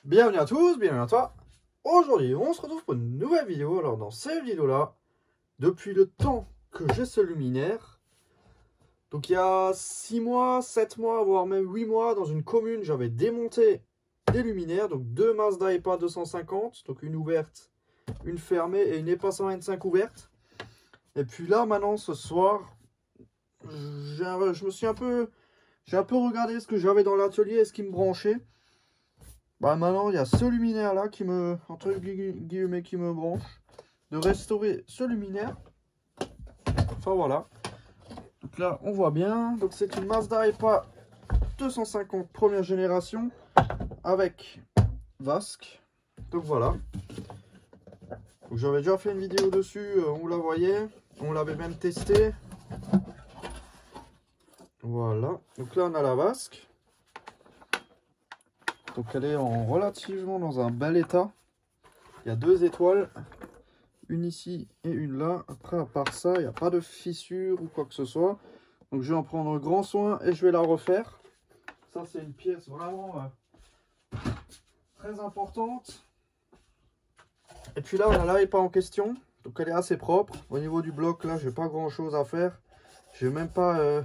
Bienvenue à tous, bienvenue à toi. Aujourd'hui, on se retrouve pour une nouvelle vidéo. Alors, dans cette vidéo-là, depuis le temps que j'ai ce luminaire, donc il y a 6 mois, 7 mois, voire même 8 mois, dans une commune, j'avais démonté des luminaires, donc deux Mazda EPA 250, donc une ouverte, une fermée et une EPA 125 ouverte. Et puis là, maintenant, ce soir, j'ai un peu regardé ce que j'avais dans l'atelier et ce qui me branchait. Bah maintenant, il y a ce luminaire là qui me, entre guillemets, qui me branche. De restaurer ce luminaire. Enfin voilà. Donc là, on voit bien. Donc c'est une Mazda EPA 250 première génération avec vasque. Donc voilà. J'avais déjà fait une vidéo dessus, on la voyait. On l'avait même testé. Voilà. Donc là, on a la vasque. Donc elle est relativement dans un bel état. Il y a 2 étoiles. Une ici et une là. Après, à part ça, il n'y a pas de fissure ou quoi que ce soit. Donc je vais en prendre grand soin et je vais la refaire. Ça, c'est une pièce vraiment très importante. Et puis là, on a la EPA en question. Donc elle est assez propre. Au niveau du bloc, là, j'ai pas grand chose à faire. Je vais même pas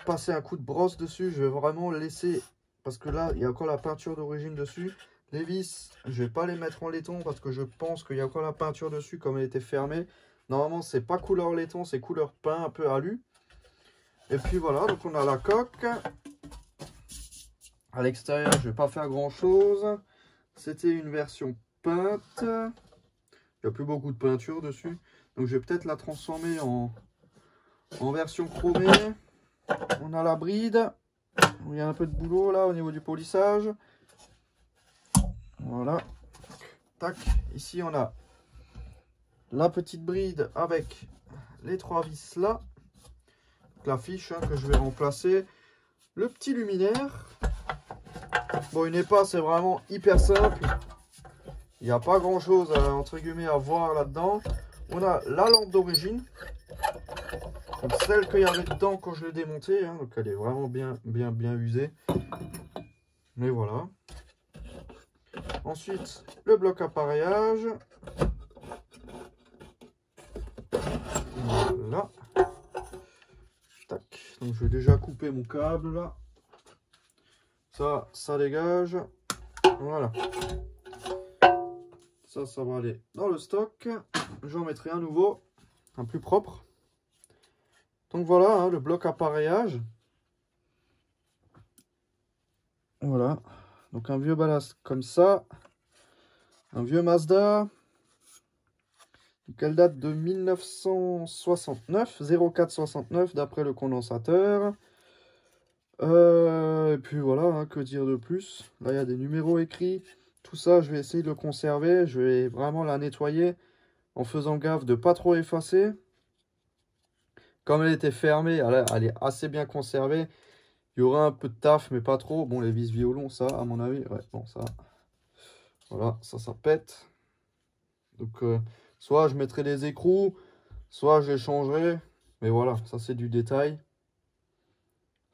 passer un coup de brosse dessus. Je vais vraiment laisser, parce que là, il y a encore la peinture d'origine dessus. Les vis, je vais pas les mettre en laiton parce que je pense qu'il y a encore la peinture dessus comme elle était fermée. Normalement, c'est pas couleur laiton, c'est couleur pain un peu alu. Et puis voilà, donc on a la coque. À l'extérieur, je vais pas faire grand chose. C'était une version peinte. Il n'y a plus beaucoup de peinture dessus. Donc je vais peut-être la transformer en version chromée. On a la bride. Il y a un peu de boulot là au niveau du polissage. Voilà. Tac. Ici, on a la petite bride avec les 3 vis là. La fiche que je vais remplacer. Le petit luminaire. Bon, une EPA, c'est vraiment hyper simple. Il n'y a pas grand chose entre guillemets à voir là-dedans. On a la lampe d'origine. Celle qu'il y avait dedans quand je l'ai démontée. Hein, donc elle est vraiment bien usée. Mais voilà. Ensuite, le bloc appareillage. Voilà. Tac. Donc je vais déjà couper mon câble là. Ça dégage. Voilà. Ça va aller dans le stock. J'en mettrai un nouveau, un plus propre. Donc voilà, hein, le bloc appareillage. Voilà. Donc un vieux ballast comme ça. Un vieux Mazda. Donc elle date de 1969, 0469 d'après le condensateur. Et puis voilà, hein, que dire de plus. Là, il y a des numéros écrits. Tout ça, je vais essayer de le conserver. Je vais vraiment la nettoyer en faisant gaffe de pas trop effacer. Comme elle était fermée, elle est assez bien conservée. Il y aura un peu de taf, mais pas trop. Bon, les vis violons, ça, à mon avis, ouais, bon, ça. Voilà, ça pète. Donc, soit je mettrai des écrous, soit je les changerai. Mais voilà, ça, c'est du détail.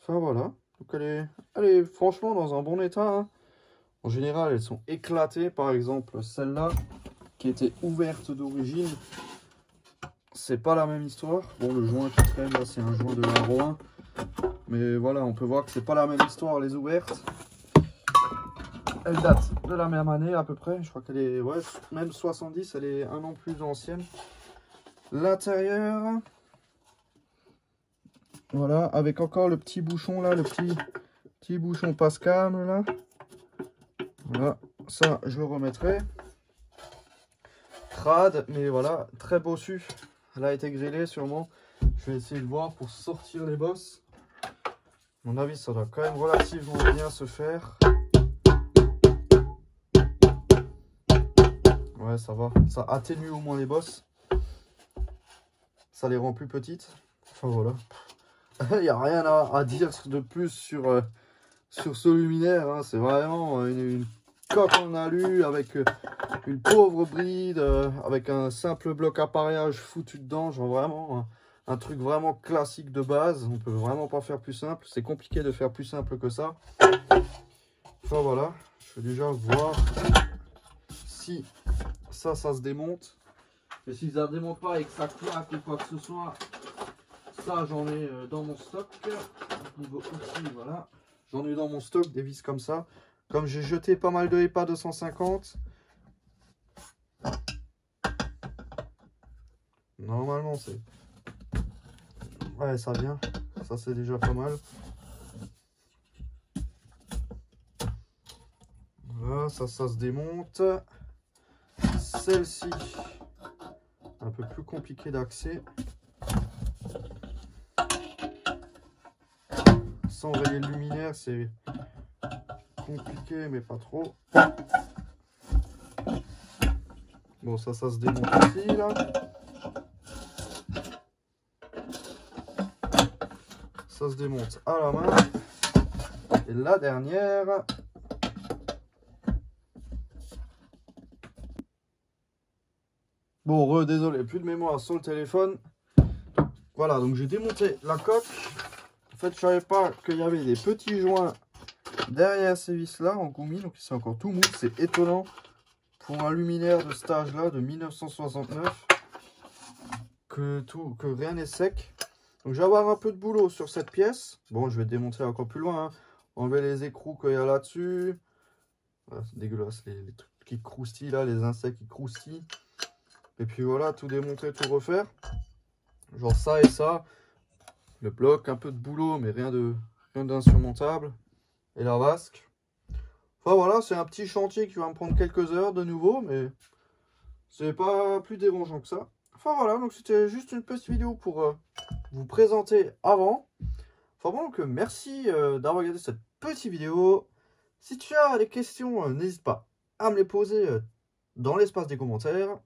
Enfin, voilà. Donc, elle est franchement dans un bon état. Hein. En général, elles sont éclatées. Par exemple, celle-là, qui était ouverte d'origine, c'est pas la même histoire. Bon, le joint qui traîne, là, c'est un joint de numéro 1. Mais voilà, on peut voir que c'est pas la même histoire, les ouvertes. Elle date de la même année à peu près. Je crois qu'elle est, ouais, même 70, elle est un an plus ancienne. L'intérieur, voilà, avec encore le petit bouchon là, le petit bouchon passe-cam là. Voilà, ça je le remettrai. Crade, mais voilà, très bossu. Elle a été grillée sûrement. Je vais essayer de voir pour sortir les bosses. À mon avis, ça doit quand même relativement bien se faire. Ouais, ça va. Ça atténue au moins les bosses. Ça les rend plus petites. Enfin, voilà. Il n'y a rien à dire de plus sur ce luminaire. Hein. C'est vraiment une coque en alu avec une pauvre bride, avec un simple bloc appareillage foutu dedans. Genre vraiment un truc vraiment classique de base. On peut vraiment pas faire plus simple. C'est compliqué de faire plus simple que ça. Enfin voilà. Je vais déjà voir si ça se démonte. Et si ça ne démonte pas et que ça claque ou quoi que ce soit, ça j'en ai dans mon stock. Niveau outil, voilà. J'en ai dans mon stock des vis comme ça. Comme j'ai jeté pas mal de EPA 250. Normalement c'est... Ouais, ça vient. Ça c'est déjà pas mal. Voilà, ça se démonte. Celle-ci, un peu plus compliqué d'accès. Sans rayer le luminaire, c'est compliqué, mais pas trop. Bon, ça se démonte aussi, là. Ça se démonte à la main. Et la dernière... Bon, désolé, plus de mémoire sur le téléphone. Voilà, donc j'ai démonté la coque. En fait, je savais pas qu'il y avait des petits joints derrière ces vis-là en gommi. Donc, c'est encore tout mou. C'est étonnant pour un luminaire de cet âge-là, de 1969, que rien n'est sec. Donc, je vais avoir un peu de boulot sur cette pièce. Bon, je vais démonter encore plus loin. Hein. Enlever les écrous qu'il y a là-dessus. Voilà, c'est dégueulasse, les trucs qui croustillent là, les insectes qui croustillent. Et puis voilà, tout démonter, tout refaire. Genre ça et ça. Le bloc, un peu de boulot, mais rien d'insurmontable. Et la vasque. Enfin voilà, c'est un petit chantier qui va me prendre quelques heures de nouveau, mais c'est pas plus dérangeant que ça. Enfin voilà, donc c'était juste une petite vidéo pour vous présenter avant. Enfin bon, donc merci d'avoir regardé cette petite vidéo. Si tu as des questions, n'hésite pas à me les poser dans l'espace des commentaires.